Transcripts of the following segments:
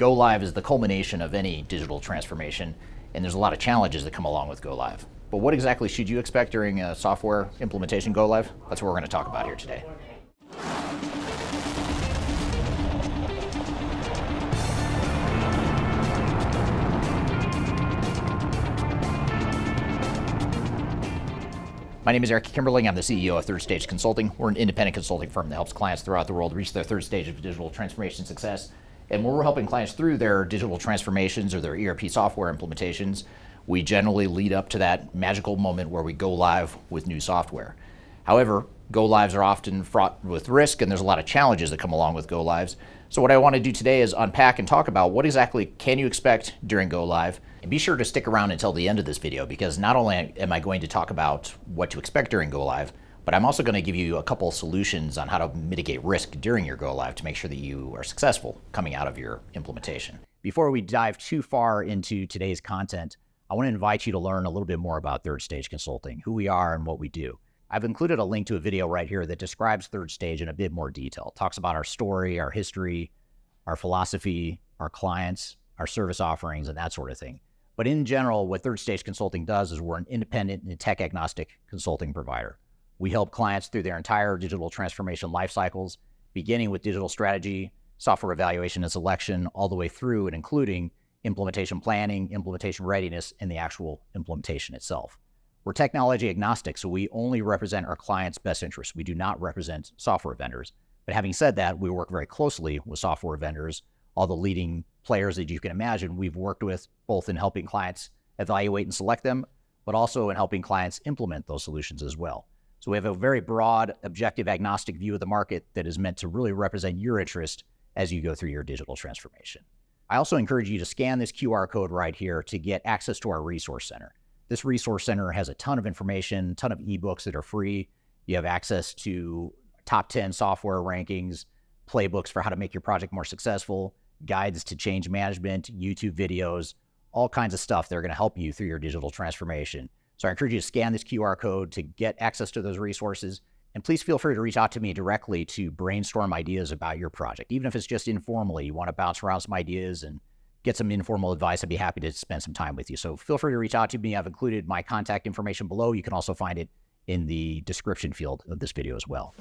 Go live is the culmination of any digital transformation, and there's a lot of challenges that come along with go live. But what exactly should you expect during a software implementation go live? That's what we're going to talk about here today. My name is Eric Kimberling. I'm the CEO of Third Stage Consulting. We're an independent consulting firm that helps clients throughout the world reach their third stage of digital transformation success. And when we're helping clients through their digital transformations or their ERP software implementations, we generally lead up to that magical moment where we go live with new software. However, go lives are often fraught with risk, and there's a lot of challenges that come along with go lives. So what I want to do today is unpack and talk about what exactly can you expect during go live. And be sure to stick around until the end of this video, because not only am I going to talk about what to expect during go live, but I'm also going to give you a couple solutions on how to mitigate risk during your go live to make sure that you are successful coming out of your implementation. Before we dive too far into today's content, I want to invite you to learn a little bit more about Third Stage Consulting, who we are and what we do. I've included a link to a video right here that describes Third Stage in a bit more detail. It talks about our story, our history, our philosophy, our clients, our service offerings, and that sort of thing. But in general, what Third Stage Consulting does is we're an independent and tech-agnostic consulting provider. We help clients through their entire digital transformation life cycles, beginning with digital strategy, software evaluation and selection, all the way through and including implementation planning, implementation readiness, and the actual implementation itself. We're technology agnostic, so we only represent our clients' best interests. We do not represent software vendors. But having said that, we work very closely with software vendors, all the leading players that you can imagine we've worked with, both in helping clients evaluate and select them, but also in helping clients implement those solutions as well. So we have a very broad, objective, agnostic view of the market that is meant to really represent your interest as you go through your digital transformation. I also encourage you to scan this QR code right here to get access to our resource center. This resource center has a ton of information, a ton of ebooks that are free. You have access to top 10 software rankings, playbooks for how to make your project more successful, guides to change management, YouTube videos, all kinds of stuff that are going to help you through your digital transformation. So I encourage you to scan this QR code to get access to those resources. And please feel free to reach out to me directly to brainstorm ideas about your project. Even if it's just informally, you want to bounce around some ideas and get some informal advice, I'd be happy to spend some time with you. So feel free to reach out to me. I've included my contact information below. You can also find it in the description field of this video as well.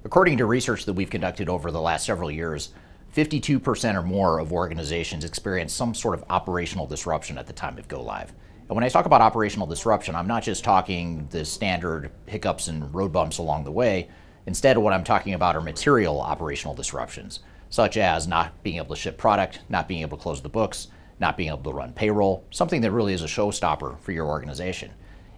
According to research that we've conducted over the last several years, 52% or more of organizations experience some sort of operational disruption at the time of go live. And when I talk about operational disruption, I'm not just talking the standard hiccups and road bumps along the way. Instead, what I'm talking about are material operational disruptions, such as not being able to ship product, not being able to close the books, not being able to run payroll, something that really is a showstopper for your organization.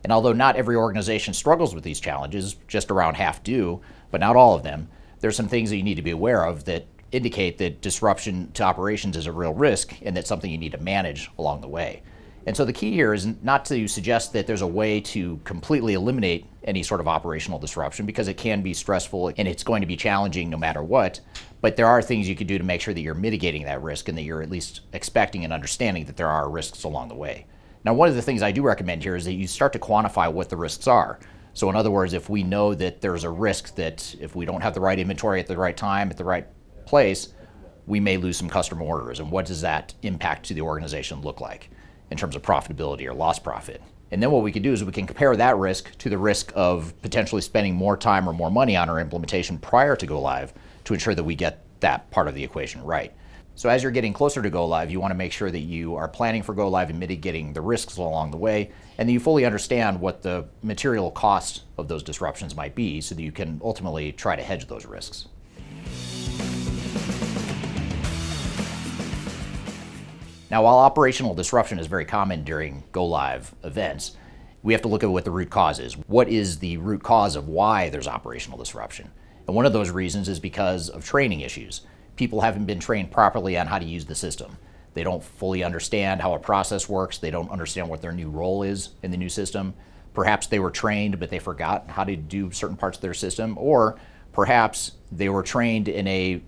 And although not every organization struggles with these challenges, just around half do, but not all of them, there's some things that you need to be aware of that indicate that disruption to operations is a real risk and that's something you need to manage along the way. And so the key here is not to suggest that there's a way to completely eliminate any sort of operational disruption, because it can be stressful and it's going to be challenging no matter what. But there are things you can do to make sure that you're mitigating that risk and that you're at least expecting and understanding that there are risks along the way. Now, one of the things I do recommend here is that you start to quantify what the risks are. So in other words, if we know that there's a risk that if we don't have the right inventory at the right time, at the right place, we may lose some customer orders. And what does that impact to the organization look like in terms of profitability or lost profit? And then what we can do is we can compare that risk to the risk of potentially spending more time or more money on our implementation prior to go live to ensure that we get that part of the equation right. So as you're getting closer to go live, you want to make sure that you are planning for go live and mitigating the risks along the way, and that you fully understand what the material cost of those disruptions might be so that you can ultimately try to hedge those risks. Now, while operational disruption is very common during go-live events, we have to look at what the root cause is. What is the root cause of why there's operational disruption? And one of those reasons is because of training issues. People haven't been trained properly on how to use the system. They don't fully understand how a process works. They don't understand what their new role is in the new system. Perhaps they were trained, but they forgot how to do certain parts of their system. Or perhaps they were trained in a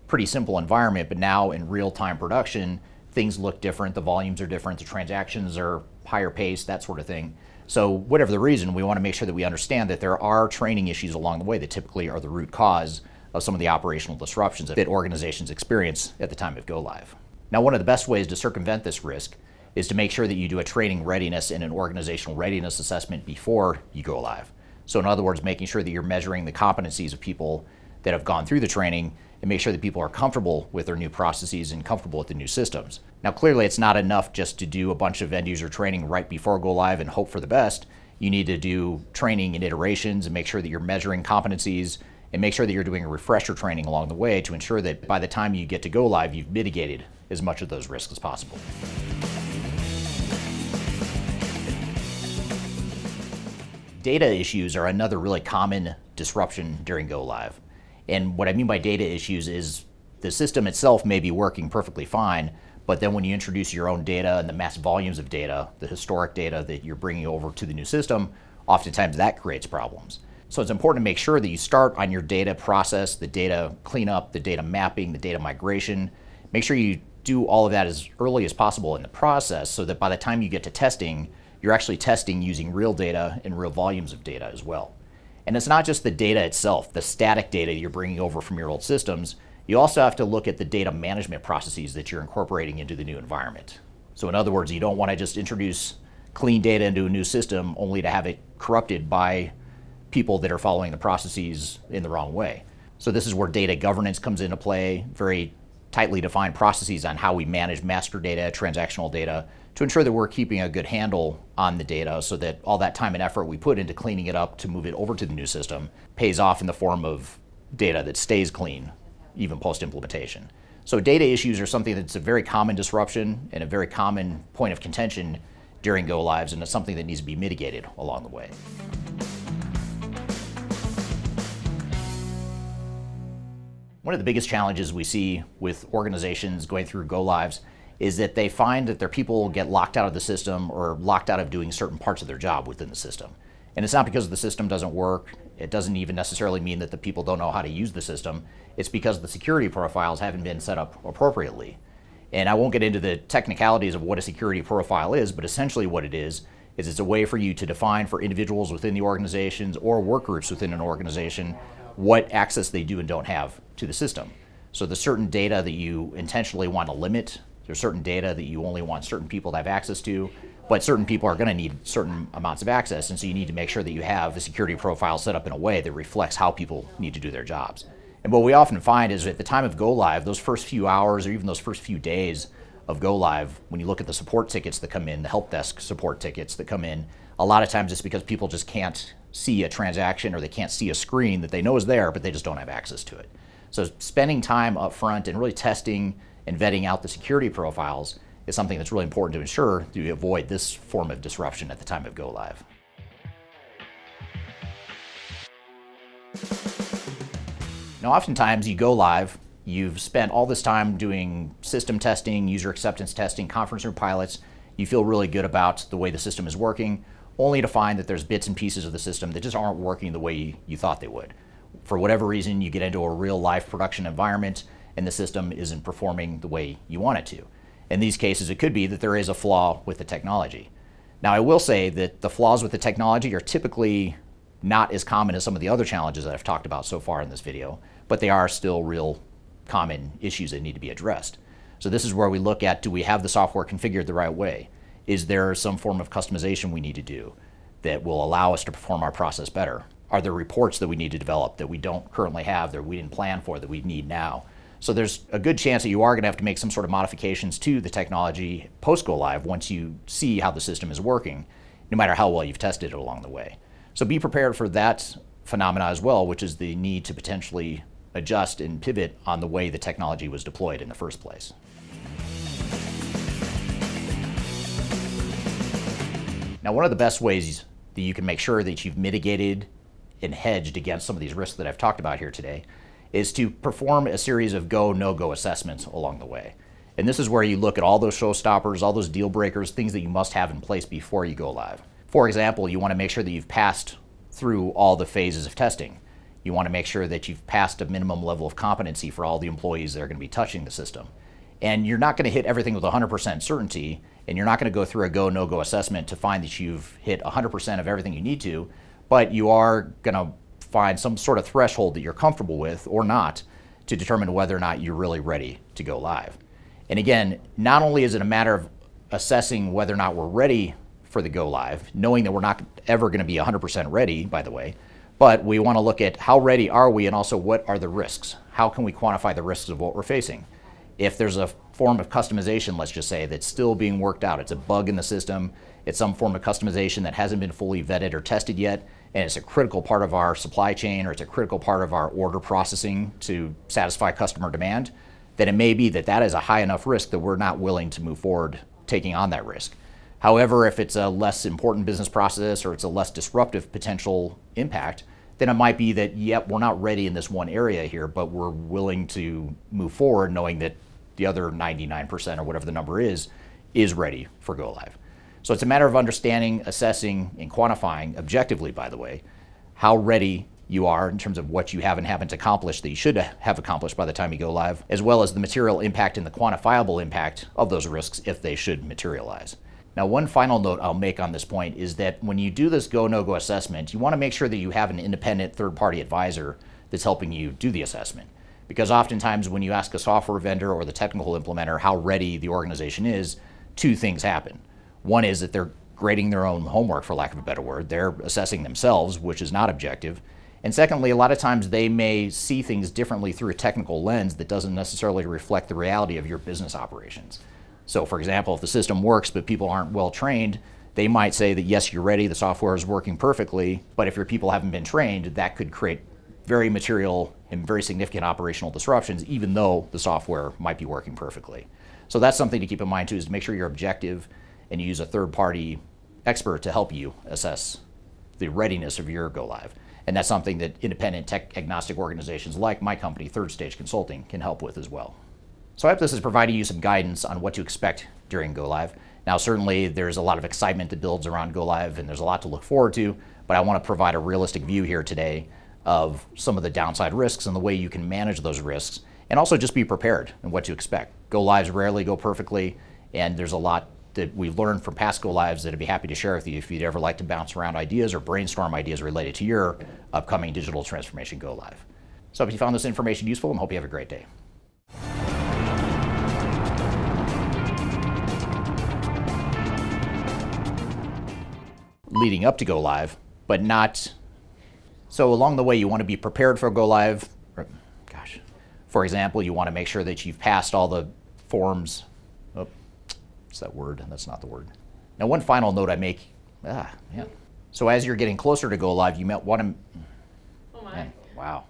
pretty simple environment, but now in real-time production, things look different, the volumes are different, the transactions are higher paced, that sort of thing. So whatever the reason, we want to make sure that we understand that there are training issues along the way that typically are the root cause of some of the operational disruptions that organizations experience at the time of go live. Now, one of the best ways to circumvent this risk is to make sure that you do a training readiness and an organizational readiness assessment before you go live. So in other words, making sure that you're measuring the competencies of people that have gone through the training and make sure that people are comfortable with their new processes and comfortable with the new systems. Now, clearly it's not enough just to do a bunch of end user training right before go live and hope for the best. You need to do training and iterations and make sure that you're measuring competencies and make sure that you're doing a refresher training along the way to ensure that by the time you get to go live, you've mitigated as much of those risks as possible. Data issues are another really common disruption during go live. And what I mean by data issues is the system itself may be working perfectly fine, but then when you introduce your own data and the mass volumes of data, the historic data that you're bringing over to the new system, oftentimes that creates problems. So it's important to make sure that you start on your data process, the data cleanup, the data mapping, the data migration. Make sure you do all of that as early as possible in the process so that by the time you get to testing, you're actually testing using real data and real volumes of data as well. And it's not just the data itself, the static data you're bringing over from your old systems. You also have to look at the data management processes that you're incorporating into the new environment. So in other words, you don't want to just introduce clean data into a new system only to have it corrupted by people that are following the processes in the wrong way. So this is where data governance comes into play, very tightly defined processes on how we manage master data, transactional data, to ensure that we're keeping a good handle on the data so that all that time and effort we put into cleaning it up to move it over to the new system pays off in the form of data that stays clean, even post-implementation. So data issues are something that's a very common disruption and a very common point of contention during go lives, and it's something that needs to be mitigated along the way. One of the biggest challenges we see with organizations going through go lives is that they find that their people get locked out of the system or locked out of doing certain parts of their job within the system. And it's not because the system doesn't work. It doesn't even necessarily mean that the people don't know how to use the system. It's because the security profiles haven't been set up appropriately. And I won't get into the technicalities of what a security profile is, but essentially what it is it's a way for you to define for individuals within the organizations or work groups within an organization what access they do and don't have to the system. So there's certain data that you intentionally want to limit. There's certain data that you only want certain people to have access to, but certain people are going to need certain amounts of access, and so you need to make sure that you have a security profile set up in a way that reflects how people need to do their jobs. And what we often find is at the time of go live, those first few hours or even those first few days of go live, when you look at the support tickets that come in, the help desk support tickets that come in, a lot of times it's because people just can't see a transaction or they can't see a screen that they know is there, but they just don't have access to it. So spending time up front and really testing and vetting out the security profiles is something that's really important to ensure to avoid this form of disruption at the time of go live. Now, oftentimes you go live, you've spent all this time doing system testing, user acceptance testing, conference room pilots. You feel really good about the way the system is working, only to find that there's bits and pieces of the system that just aren't working the way you thought they would. For whatever reason, you get into a real live production environment and the system isn't performing the way you want it to. In these cases, it could be that there is a flaw with the technology. Now, I will say that the flaws with the technology are typically not as common as some of the other challenges that I've talked about so far in this video, but they are still real common issues that need to be addressed. So this is where we look at, do we have the software configured the right way? Is there some form of customization we need to do that will allow us to perform our process better? Are there reports that we need to develop that we don't currently have, that we didn't plan for, that we need now? So there's a good chance that you are going to have to make some sort of modifications to the technology post-go live once you see how the system is working, no matter how well you've tested it along the way. So be prepared for that phenomena as well, which is the need to potentially adjust and pivot on the way the technology was deployed in the first place. Now, one of the best ways that you can make sure that you've mitigated and hedged against some of these risks that I've talked about here today is to perform a series of go, no-go assessments along the way. And this is where you look at all those showstoppers, all those deal breakers, things that you must have in place before you go live. For example, you want to make sure that you've passed through all the phases of testing. You want to make sure that you've passed a minimum level of competency for all the employees that are going to be touching the system. And you're not going to hit everything with 100% certainty, and you're not going to go through a go, no-go assessment to find that you've hit 100% of everything you need to, but you are going to find some sort of threshold that you're comfortable with or not to determine whether or not you're really ready to go live. And again, not only is it a matter of assessing whether or not we're ready for the go live, knowing that we're not ever going to be 100% ready, by the way, but we want to look at how ready are we and also what are the risks? How can we quantify the risks of what we're facing? If there's a form of customization, let's just say, that's still being worked out, it's a bug in the system, it's some form of customization that hasn't been fully vetted or tested yet, and it's a critical part of our supply chain or it's a critical part of our order processing to satisfy customer demand, then it may be that that is a high enough risk that we're not willing to move forward taking on that risk. However, if it's a less important business process or it's a less disruptive potential impact, then it might be that, yep, we're not ready in this one area here, but we're willing to move forward knowing that the other 99% or whatever the number is ready for go live. So it's a matter of understanding, assessing, and quantifying objectively, by the way, how ready you are in terms of what you have and haven't accomplished that you should have accomplished by the time you go live, as well as the material impact and the quantifiable impact of those risks if they should materialize. Now, one final note I'll make on this point is that when you do this go, no-go assessment, you want to make sure that you have an independent third-party advisor that's helping you do the assessment. Because oftentimes when you ask a software vendor or the technical implementer how ready the organization is, two things happen. One is that they're grading their own homework, for lack of a better word. They're assessing themselves, which is not objective. And secondly, a lot of times they may see things differently through a technical lens that doesn't necessarily reflect the reality of your business operations. So for example, if the system works but people aren't well trained, they might say that yes, you're ready, the software is working perfectly, but if your people haven't been trained, that could create very material and very significant operational disruptions, even though the software might be working perfectly. So that's something to keep in mind too, is to make sure you're objective and you use a third-party expert to help you assess the readiness of your go live. And that's something that independent tech agnostic organizations like my company, Third Stage Consulting, can help with as well. So I hope this is providing you some guidance on what to expect during go live. Now certainly there's a lot of excitement that builds around go live and there's a lot to look forward to, but I want to provide a realistic view here today of some of the downside risks and the way you can manage those risks, and also just be prepared and what to expect. Go lives rarely go perfectly, and there's a lot that we've learned from past go lives that I'd be happy to share with you if you'd ever like to bounce around ideas or brainstorm ideas related to your upcoming digital transformation go live. So if you found this information useful, and hope you have a great day. Leading up to go live, but not, so along the way you want to be prepared for go live. For example, you want to make sure that you've passed all the forms. Oh, what's that word? That's not the word. Now one final note I make, So as you're getting closer to go live, you might want to, Oh my. wow.